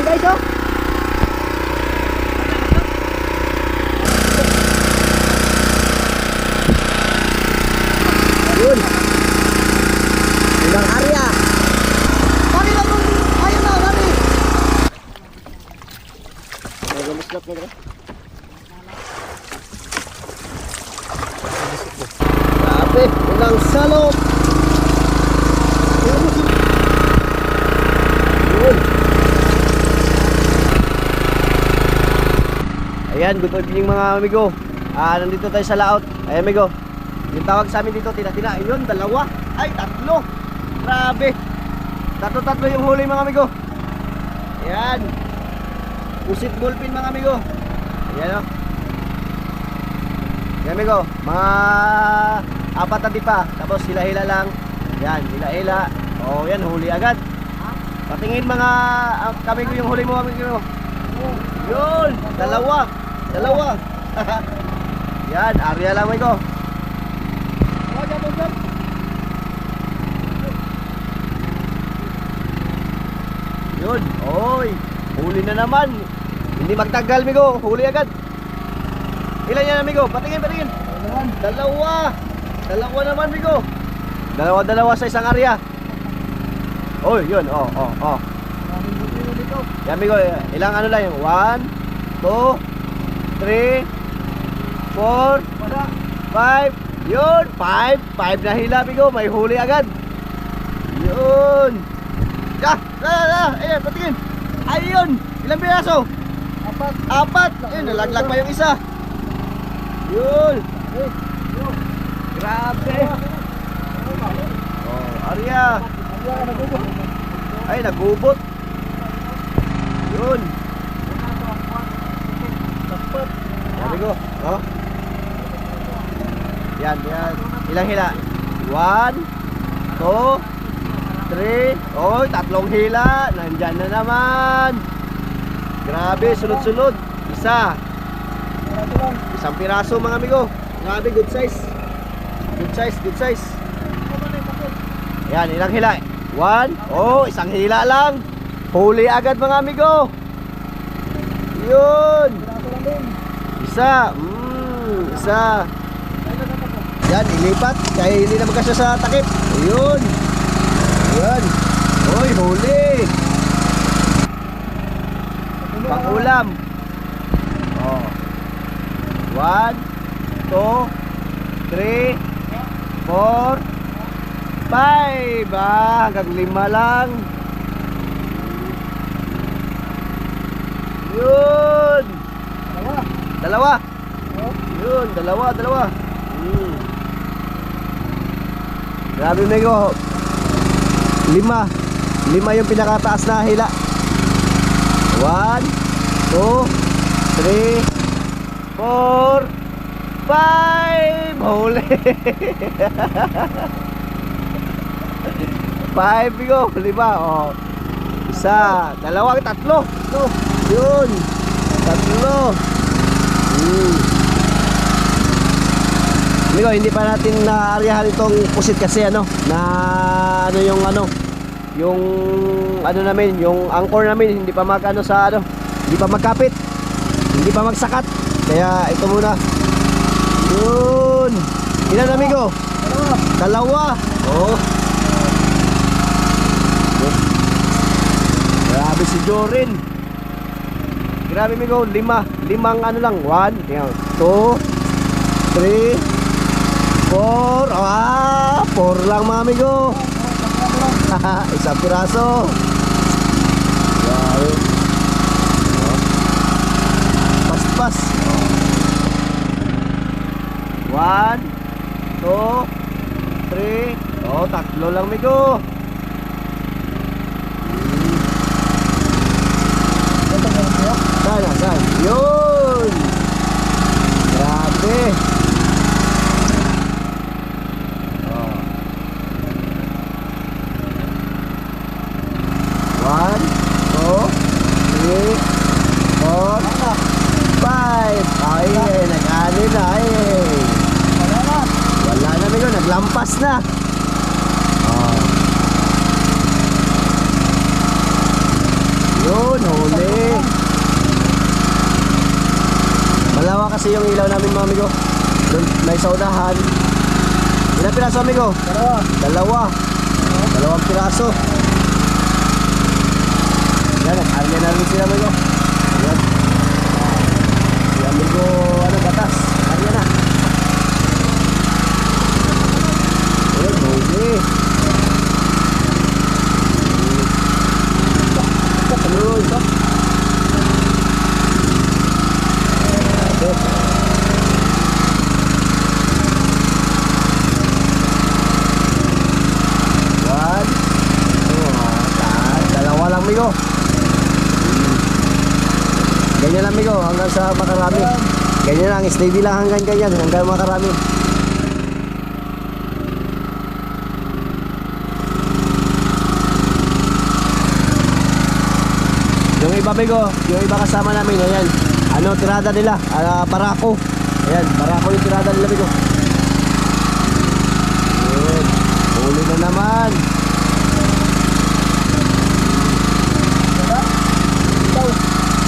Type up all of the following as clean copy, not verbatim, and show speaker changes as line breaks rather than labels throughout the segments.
guys, oh. Yun. Ilang area. Kami na kung ayun na, kami. Magamuslap na ito. Grabe, ilang salop. Yun. Ayan, good evening mga amigo. Nandito tayo sa laot. Ayan amigo, yung tawag sa amin dito, tina-tina. Ayun, dalawa. Ay, tatlo. Grabe. Tatlo yung huli mga amigo. Ayan. Pusit ballpin mga amigo. Ayan o. Ayan amigo, mga apat na tipa. Tapos hila-hila lang. Ayan, hila-hila. O yan, huli agad. Patingin mga kami ko yung huli mo amigo. Yun, dalawa. Yan, area lang amigo. Yun, oy, huli na naman. Hindi magtagal amigo, huli agad. Ilan yan amigo? Patingin. Dalawa naman amigo. Dalawa sa isang area. Oy, yun, oh. Yan amigo, ilang ano lang yung 1, 2, 3, 4, 5. Yun, 5 na hila amigo, may huli agad. Yun. Ayan, patingin. Ayun, ilang piraso? 4. Ayun, nalaglag pa yung isa. Yun. Grabe. Oh, area. Ay, nagubot. Yun. Amigo, oh. Yan. Ilang hila? 1, 2, 3. Oh, tatlong hila. Nandyan na naman. Grabe, sunod-sunod. Isang piraso mga amigo. Grabe, good size. Good size. Yan, ilang hila? 1. Oh, isang hila lang. Huli agad mga amigo. Yun. Isa. Yan, ilipat. Kaya hindi na magkasya sa takip. Ayun. Yan. Oy, huli. Pang-ulam. Oh. 1, 2, 3, 4, 5. Hanggang 5 lang. Yun. Dalawa. Yun, dalawa. Grabe amigo. 5 yung pinakataas na hila. 1, 2, 3, 4, 5. Huli. 5 amigo, 5. Oh. Isa, dalawa, tatlo. Yun. Tatlo. Amigo, hindi pa natin na-areahan itong pusit kasi na yung namin, yung angkor namin hindi pa hindi pa magkapit, hindi pa magsakat. Kaya ito muna. Yun. Ilan amigo? Dalawa. Oh. Grabe si Jorin. Grabe amigo, 5 ano lang. 1, 2, 3, 4. 4 lang mga amigo. Isang piraso. Grabe. Pas. 1, 2, 3. Oh, tatlo lang amigo. Saan? Yun. Grabe. Oh. 1, 2, 3, 4, 5. Ay, nag-ano na Wala na amigo, naglampas na. Oh. Yun, huli. kasi yung ilaw namin mga amigo. Doon, may sa unahan. Ilang piraso amigo? Dalawang piraso. Yan, nag-arya na rin sila amigo. Yan. Si amigo, ano, batas. Arya na. Yan, huli. Yun. Dalawa lang amigo. Ganyan lang amigo, hanggang sa makarami. Ganyan lang, steady lang hanggang ganyan, hanggang makarami. Yung iba amigo, yung iba kasama namin, ayan. Ano, tirada nila, barako. Ayan, barako yung tirada nila amigo. Ayan, huli na naman.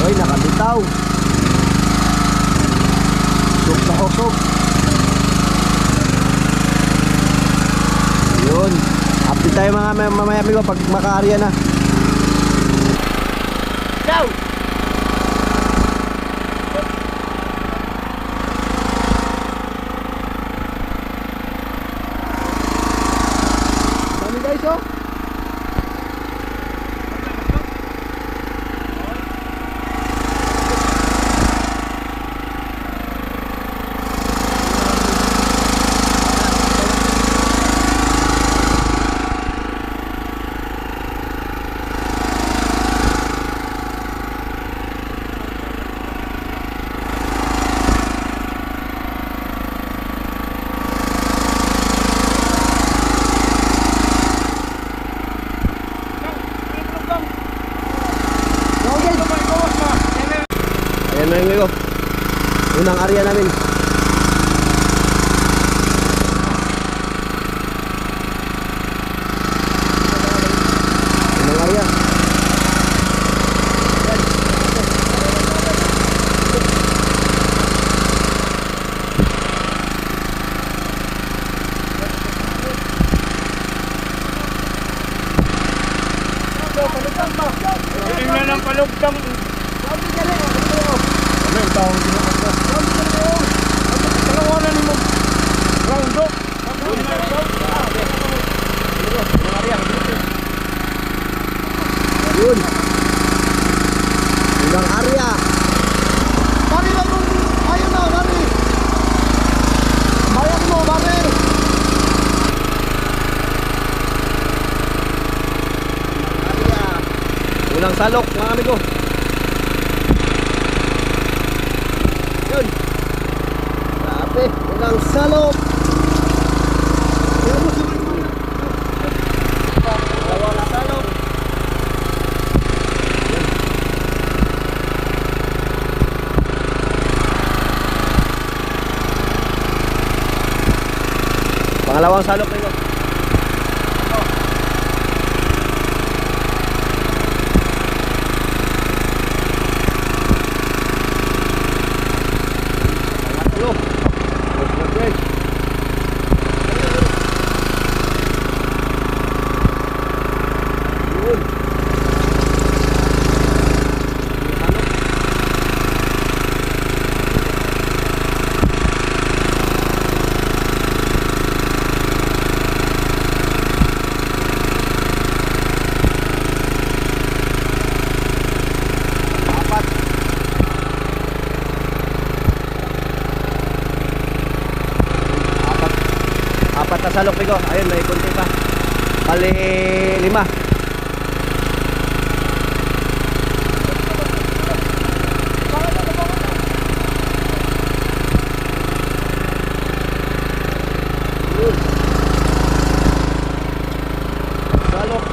Uy, nakabitaw. Suk na husok. Yun. Update tayo mga mamaya amigo pag makaarya na. Ciao! Dami guys oh. Ayan mga amigo, unang area namin. Unang area.
Tingnan ng kalugtang. May tawag din ako. Talawanan mo. Rondo.
Yun. Unang area.
Bari lang mo. Ayun na, bari. Bayan mo, bari.
Area. Unang salok mga amigo. Yun. Grabe, unang salok. Dalawang salok. Yun. Pangalawang salok amigo. Apat na salok bigo. Ayun, may konti pa. Bali 5. Salok.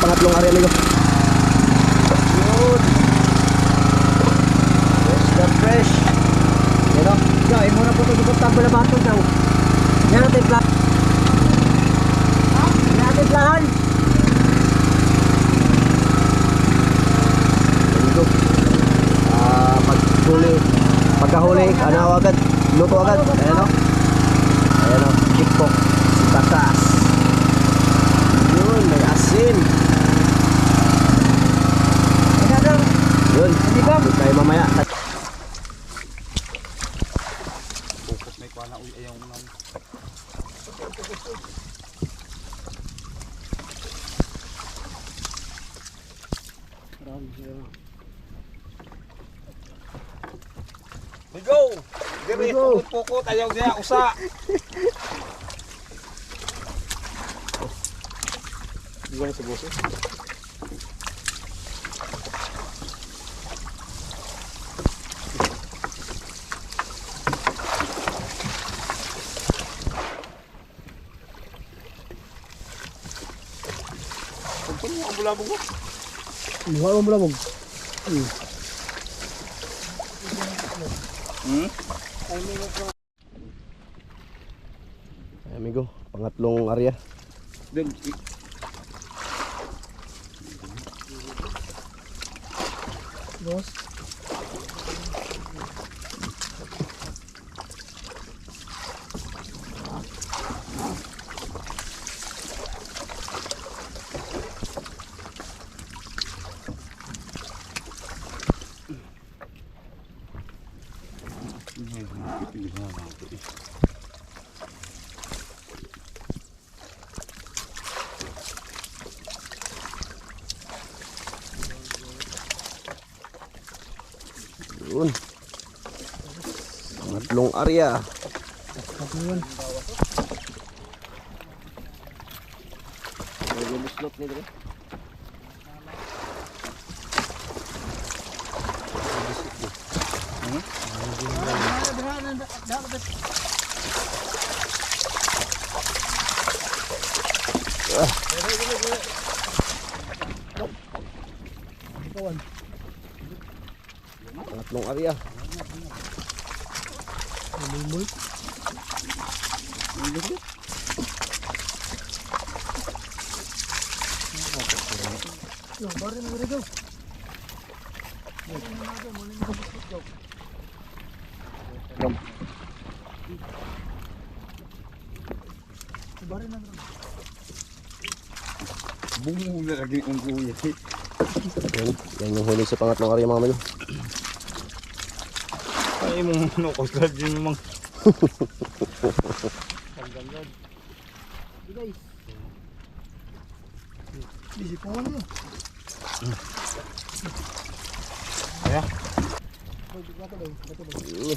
pangatlong area amigo. Yun. Fresh na fresh. Yan o.
Yo, imo na po ito dito sa balabato daw. Yan natin plan. Yan natin plan.
Amigo. Pagkahuli, ano agad, luto agad. Ayan o. Ayan o, chikpok. Tatas. Yun, may asin. Yun, abot tayo mamaya.
Pupot may kuha na uy ayaw nang. We go! Dire pukot ayaw niya usa.
Di ba sa boso?
Kumpul mo ang bulabog mo.
Mukha mo bulabog.
Ay, amigo, pangatlong area.
Then
Boss.
Yun. Pangatlong area.
Patuwan.
May buslot ni dire. Pangatlong area.
Yo, bari mo rin daw. Bari na rin.
bungo na lagi ang kuya.
Yan yung huli sa pangatlong area mga amigo.
Ay mo no ko sa din mang.
Guys. Busy po ano?
Ya.
Yun.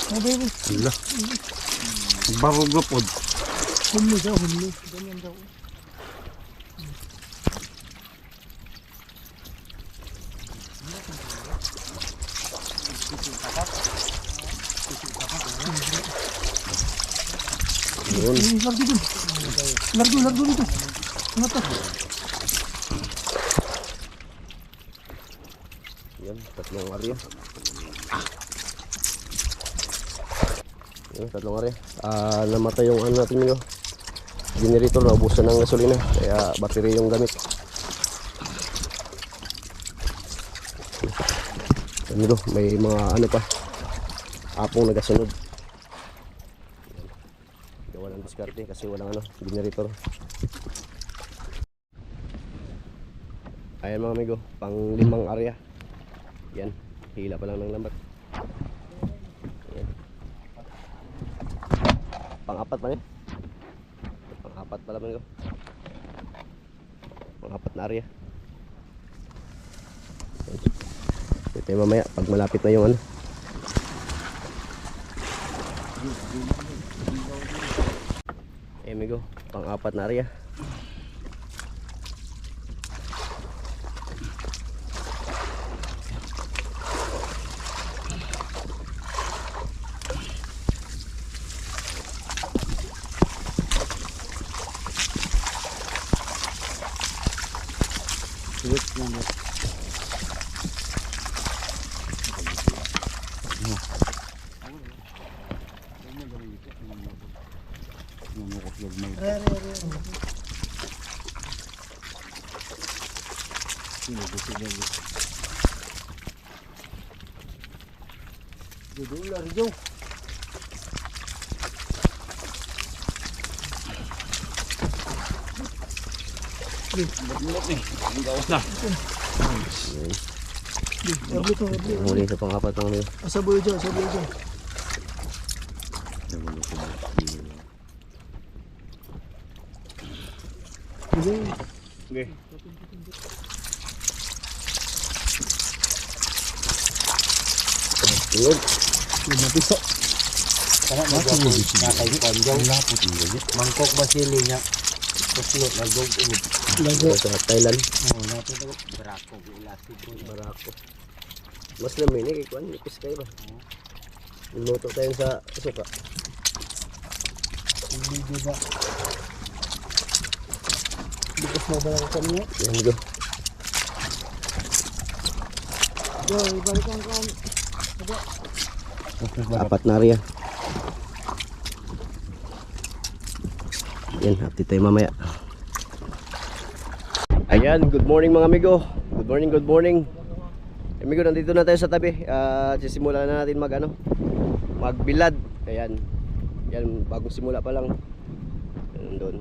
Oh baby.
Hala. Barog na pod.
Humli daw, humli. Ganyan daw.
Yun.
Largo dun. Largo dito. Ano to?
Yan, tatlong area. Yan, tatlong area. Namatay yung ano natin nyo. Generator, naubusan ng gasolina. Kaya battery yung gamit. Ano, may mga ano pa. Apong nagasunod. Gawa ng diskarte kasi walang ano, generator. Ayan mga amigo, pang 5 area. Yan, hila pa lang ng lambat. Ayan. Pang-4 pa rin. Pang-4 pa lang amigo. Pang-4 na area. Ito tayo mamaya pag malapit na yung ano. Ayan amigo, pang-4 na area. Huli sa pang-apat ng huli.
Sabuyo dyan, sabuyo dyan.
Okay.
Yun.
Mangkok basili niya. Kuslot lagog ubod.
Lago. Sa Thailand.
Barako.
Mas lamin eh, kikuan, nipis kayo ba? Luto tayo sa suka.
Bukas na ba lang sa niya?
Yan go.
Yo, ibalik ang kan.
Apat na rin yan. Yan, update tayo mamaya. Ayan, good morning mga amigo. Good morning. Amigo, nandito na tayo sa tabi. Sisimula na natin magbilad. Ayan. Yan, bagong simula pa lang. Doon.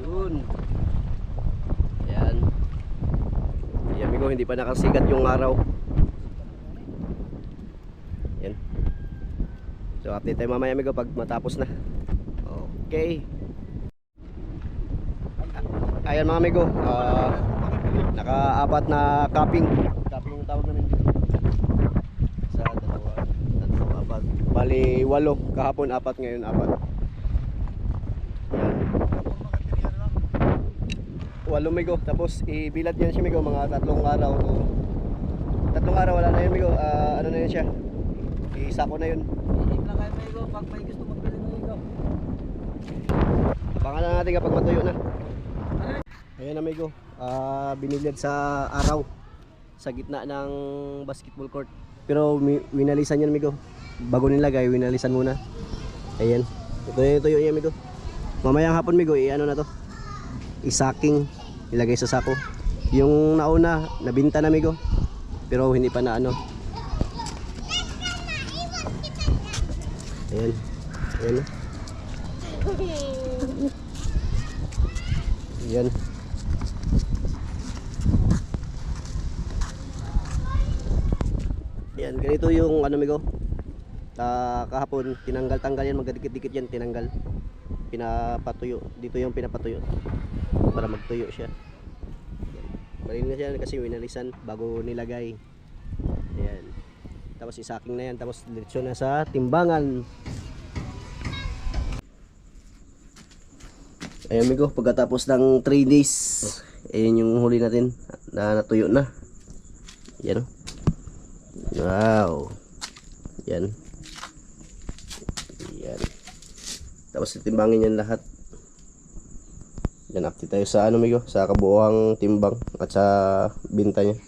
Yun. Ayan. Ayan amigo, hindi pa nakasikat yung araw. Yan. So update tayo mamaya amigo pag matapos na. Okay. Ayan mga amigo, naka-apat na capping yung tawag namin dito. Sa tatlo, apat. Bali 8 kahapon, 4 ngayon 4. Yan. 8 amigo, tapos ibilad yan siya amigo mga 3 araw to. 3 araw wala na yun amigo, ano na yun siya. Isako na yun.
Pag may gusto magbili mo ikaw.
Abangan na natin kapag matuyo na. Ayan amigo, binilad sa araw sa gitna ng basketball court. Pero winalisan yan amigo. Bago nilagay, winalisan muna. Ayan. Ito yung tuyo niya amigo. Mamayang hapon amigo, i-ano na to. Isaking, ilagay sa sako. Yung nauna, nabinta na amigo. Pero hindi pa na ano. Ayan. Ayan. Ayan. Yan, ganito yung ano amigo. Kahapon tinanggal-tanggal yan, magdikit-dikit yan, tinanggal. Pinapatuyo. Dito yung pinapatuyo para magtuyo siya. Malinis yan kasi winalisan bago nilagay. Ayan. Tapos isaking na yan, tapos diretso na sa timbangan. Ayan amigo, pagkatapos ng 3 days, ayan yung huli natin na natuyo na. Yan o. Wow. Yan. Yan. Tapos titimbangin yan lahat. Yan, update tayo sa ano amigo, sa kabuuang timbang at sa binta niya.